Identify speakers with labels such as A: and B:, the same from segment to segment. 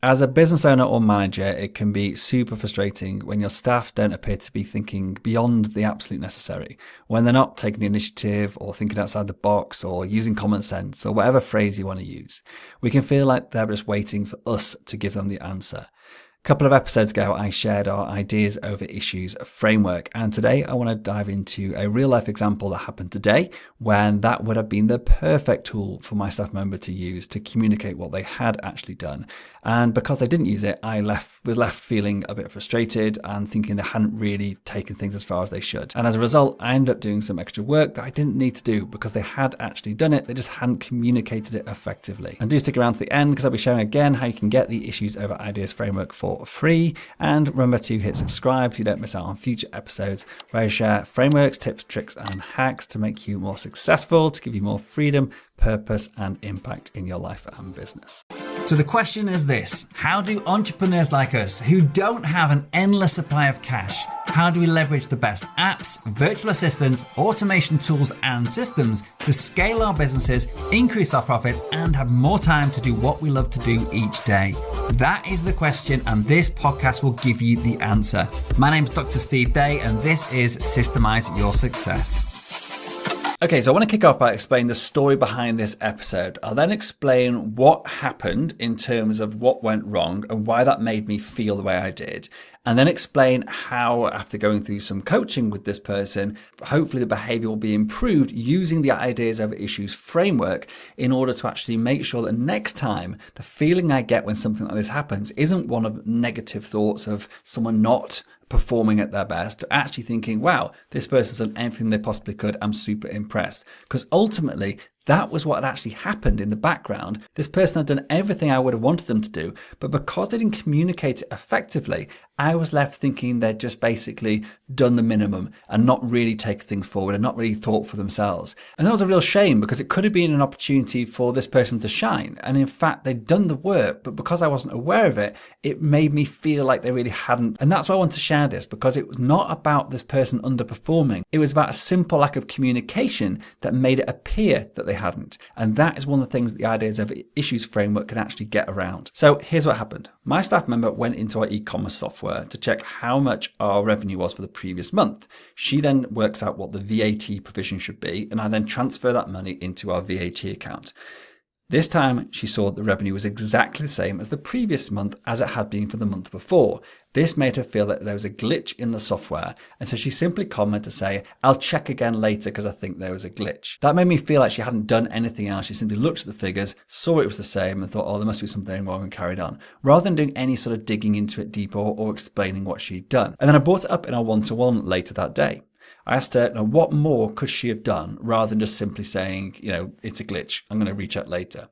A: As a business owner or manager, it can be super frustrating when your staff don't appear to be thinking beyond the absolute necessary, when they're not taking the initiative or thinking outside the box or using common sense or whatever phrase you want to use. We can feel like they're just waiting for us to give them the answer. A couple of episodes ago, I shared our ideas over issues framework, and today I want to dive into a real life example that happened today when that would have been the perfect tool for my staff member to use to communicate what they had actually done. And because they didn't use it, I was left feeling a bit frustrated and thinking they hadn't really taken things as far as they should. And as a result, I ended up doing some extra work that I didn't need to do because they had actually done it. They just hadn't communicated it effectively. And do stick around to the end because I'll be sharing again how you can get the Issues Over Ideas framework for free. And remember to hit subscribe so you don't miss out on future episodes where I share frameworks, tips, tricks, and hacks to make you more successful, to give you more freedom, purpose, and impact in your life and business. So the question is this: how do entrepreneurs like us who don't have an endless supply of cash, how do we leverage the best apps, virtual assistants, automation tools, and systems to scale our businesses, increase our profits, and have more time to do what we love to do each day? That is the question, and this podcast will give you the answer. My name's Dr. Steve Day, and this is Systemize Your Success. Okay, so I want to kick off by explaining the story behind this episode. I'll then explain what happened in terms of what went wrong and why that made me feel the way I did. And then explain how, after going through some coaching with this person, hopefully the behavior will be improved using the Ideas Over Issues framework in order to actually make sure that next time the feeling I get when something like this happens isn't one of negative thoughts of someone not performing at their best, to actually thinking, wow, this person's done everything they possibly could. I'm super impressed. Because ultimately, that was what had actually happened in the background. This person had done everything I would have wanted them to do, but because they didn't communicate it effectively, I was left thinking they'd just basically done the minimum and not really taken things forward and not really thought for themselves. And that was a real shame because it could have been an opportunity for this person to shine. And in fact, they'd done the work, but because I wasn't aware of it, it made me feel like they really hadn't. And that's why I want to share this, because it was not about this person underperforming. It was about a simple lack of communication that made it appear that they hadn't. And that is one of the things that the Ideas Over Issues framework can actually get around. So here's what happened. My staff member went into our e-commerce software to check how much our revenue was for the previous month. She then works out what the VAT provision should be, and I then transfer that money into our VAT account. This time, she saw that the revenue was exactly the same as the previous month as it had been for the month before. This made her feel that there was a glitch in the software, and so she simply commented to say, I'll check again later because I think there was a glitch. That made me feel like she hadn't done anything else. She simply looked at the figures, saw it was the same, and thought, oh, there must be something wrong, and carried on, rather than doing any sort of digging into it deeper or explaining what she'd done. And then I brought it up in our one-to-one later that day. I asked her, now, what more could she have done rather than just simply saying, it's a glitch, I'm going to reach out later.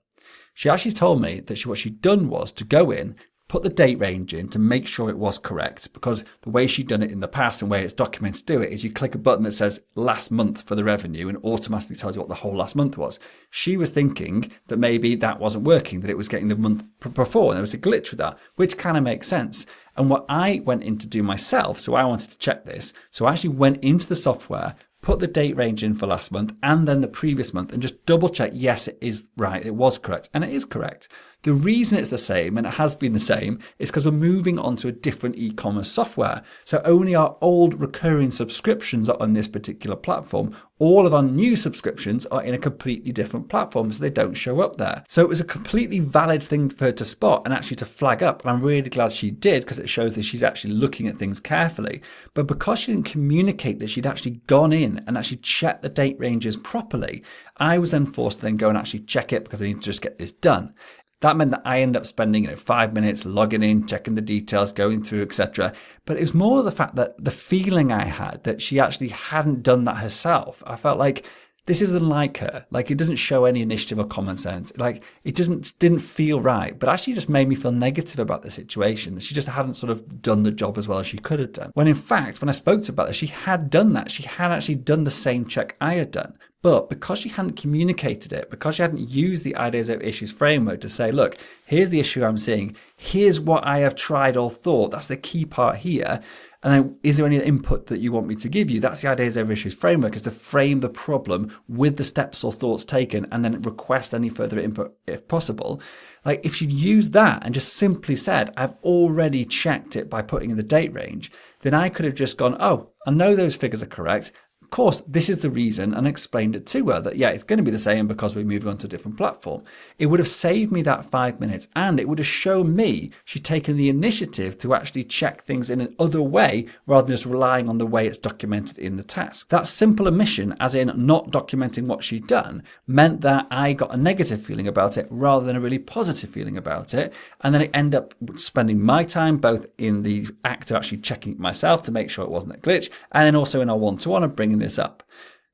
A: She actually told me that what she'd done was to go in, put the date range in to make sure it was correct, because the way she'd done it in the past and the way it's documented to do it is you click a button that says last month for the revenue and automatically tells you what the whole last month was. She was thinking that maybe that wasn't working, that it was getting the month before, and there was a glitch with that, which kind of makes sense. And what I went in to do myself, so I wanted to check this, so I actually went into the software, put the date range in for last month and then the previous month and just double check, yes, it is right, it was correct, and it is correct. The reason it's the same, and it has been the same, is because we're moving on to a different e-commerce software. So only our old recurring subscriptions are on this particular platform. All of our new subscriptions are in a completely different platform, so they don't show up there. So it was a completely valid thing for her to spot and actually to flag up. And I'm really glad she did, because it shows that she's actually looking at things carefully. But because she didn't communicate that she'd actually gone in and actually checked the date ranges properly, I was then forced to then go and actually check it because I need to just get this done. That meant that I ended up spending 5 minutes logging in, checking the details, going through, etc. But it was more the fact that the feeling I had that she actually hadn't done that herself. I felt like this isn't like her. Like, it doesn't show any initiative or common sense. Like, it didn't feel right, but actually just made me feel negative about the situation, that she just hadn't sort of done the job as well as she could have done. When in fact, when I spoke to her about this, she had done that. She had actually done the same check I had done. But because she hadn't communicated it, because she hadn't used the Ideas Over Issues framework to say, look, here's the issue I'm seeing, here's what I have tried or thought, that's the key part here, And then, is there any input that you want me to give you? That's the ideas over issues framework, is to frame the problem with the steps or thoughts taken and then request any further input if possible. Like if you use that and just simply said, I've already checked it by putting in the date range, then I could have just gone, oh, I know those figures are correct. Of course, this is the reason, and explained it to her that, yeah, it's going to be the same because we're moving on to a different platform. It would have saved me that 5 minutes, and it would have shown me she'd taken the initiative to actually check things in another way rather than just relying on the way it's documented in the task. That simple omission, as in not documenting what she'd done, meant that I got a negative feeling about it rather than a really positive feeling about it. And then I end up spending my time both in the act of actually checking it myself to make sure it wasn't a glitch, and then also in our one-to-one of bringing this up.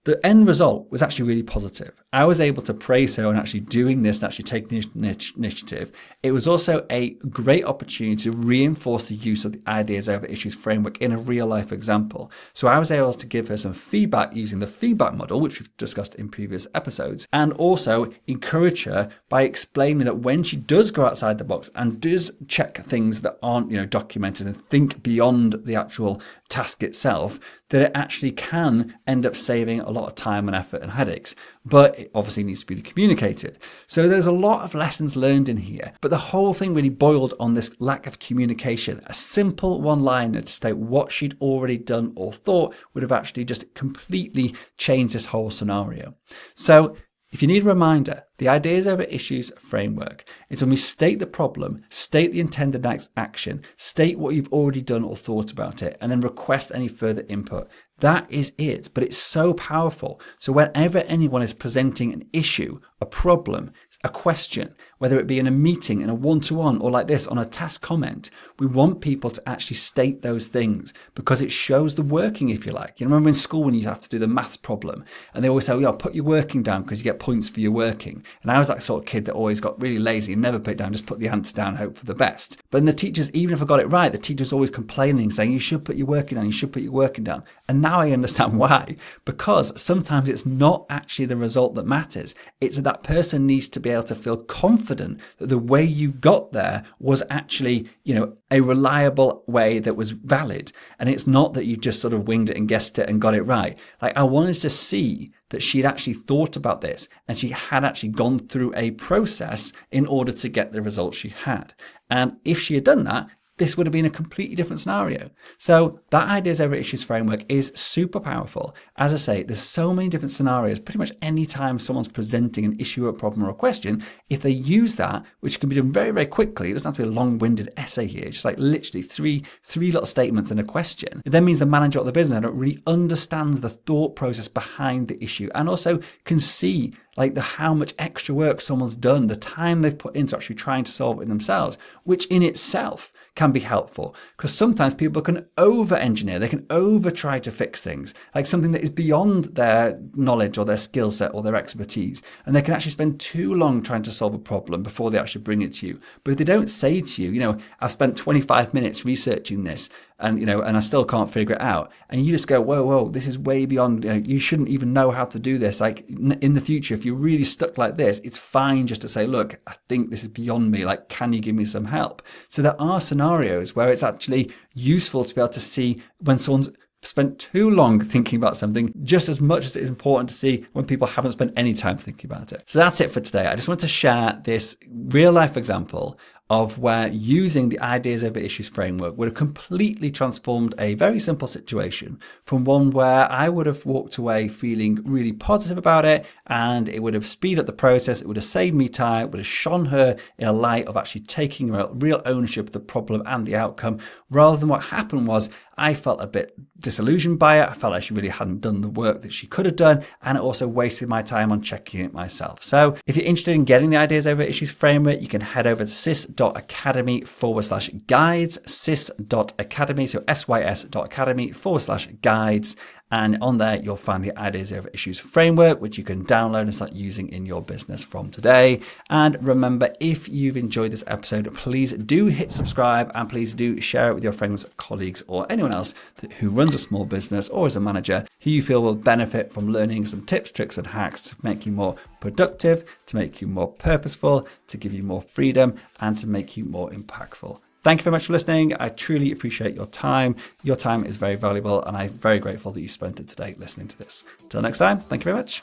A: The end result was actually really positive. I was able to praise her on actually doing this and actually taking the initiative. It was also a great opportunity to reinforce the use of the ideas over issues framework in a real life example. So I was able to give her some feedback using the feedback model, which we've discussed in previous episodes, and also encourage her by explaining that when she does go outside the box and does check things that aren't, documented and think beyond the actual task itself, that it actually can end up saving a lot of time and effort and headaches. But it obviously needs to be communicated. So there's a lot of lessons learned in here, but the whole thing really boiled on this lack of communication. A simple one-liner to state what she'd already done or thought would have actually just completely changed this whole scenario. So if you need a reminder, the ideas over issues framework is when we state the problem, state the intended action, state what you've already done or thought about it, and then request any further input. That is it, but it's so powerful. So whenever anyone is presenting an issue, a problem, a question, whether it be in a meeting, in a one-to-one, or like this on a task comment, we want people to actually state those things because it shows the working, if you like. You remember in school when you have to do the maths problem and they always say, yeah, put your working down because you get points for your working. And I was that sort of kid that always got really lazy and never put it down, just put the answer down, hope for the best. But then the teachers, even if I got it right, the teacher was always complaining, saying, you should put your working down, you should put your working down. And now I understand why. Because sometimes it's not actually the result that matters. It's that person needs to be able to feel confident that the way you got there was actually, a reliable way that was valid. And it's not that you just sort of winged it and guessed it and got it right. Like I wanted to see that she'd actually thought about this and she had actually gone through a process in order to get the results she had. And if she had done that, this would have been a completely different scenario. So that ideas over issues framework is super powerful. As I say, there's so many different scenarios. Pretty much any time someone's presenting an issue, a problem, or a question, if they use that, which can be done very, very quickly, it doesn't have to be a long-winded essay here. It's just like literally three little statements and a question. It then means the manager of the business really understands the thought process behind the issue and also can see like how much extra work someone's done, the time they've put into actually trying to solve it themselves, which in itself can be helpful because sometimes people can over-engineer, they can over-try to fix things, like something that is beyond their knowledge or their skill set or their expertise, and they can actually spend too long trying to solve a problem before they actually bring it to you. But if they don't say to you, I've spent 25 minutes researching this and I still can't figure it out, and you just go, whoa, this is way beyond, you shouldn't even know how to do this. Like in the future, if you're really stuck like this, it's fine just to say, look, I think this is beyond me, like, can you give me some help? So there are scenarios where it's actually useful to be able to see when someone's spent too long thinking about something, just as much as it is important to see when people haven't spent any time thinking about it. So that's it for today. I just want to share this real life example of where using the ideas over issues framework would have completely transformed a very simple situation from one where I would have walked away feeling really positive about it, and it would have speeded up the process, it would have saved me time, it would have shone her in a light of actually taking real ownership of the problem and the outcome, rather than what happened was I felt a bit disillusioned by it. I felt like she really hadn't done the work that she could have done, and it also wasted my time on checking it myself. So if you're interested in getting the ideas over issues framework, you can head over to sys.academy/guides, sys.academy, so sys.academy/guides. And on there, you'll find the Ideas Over Issues framework, which you can download and start using in your business from today. And remember, if you've enjoyed this episode, please do hit subscribe and please do share it with your friends, colleagues, or anyone else who runs a small business or is a manager who you feel will benefit from learning some tips, tricks, and hacks to make you more productive, to make you more purposeful, to give you more freedom, and to make you more impactful. Thank you very much for listening. I truly appreciate your time. Your time is very valuable, and I'm very grateful that you spent it today listening to this. Till next time, thank you very much.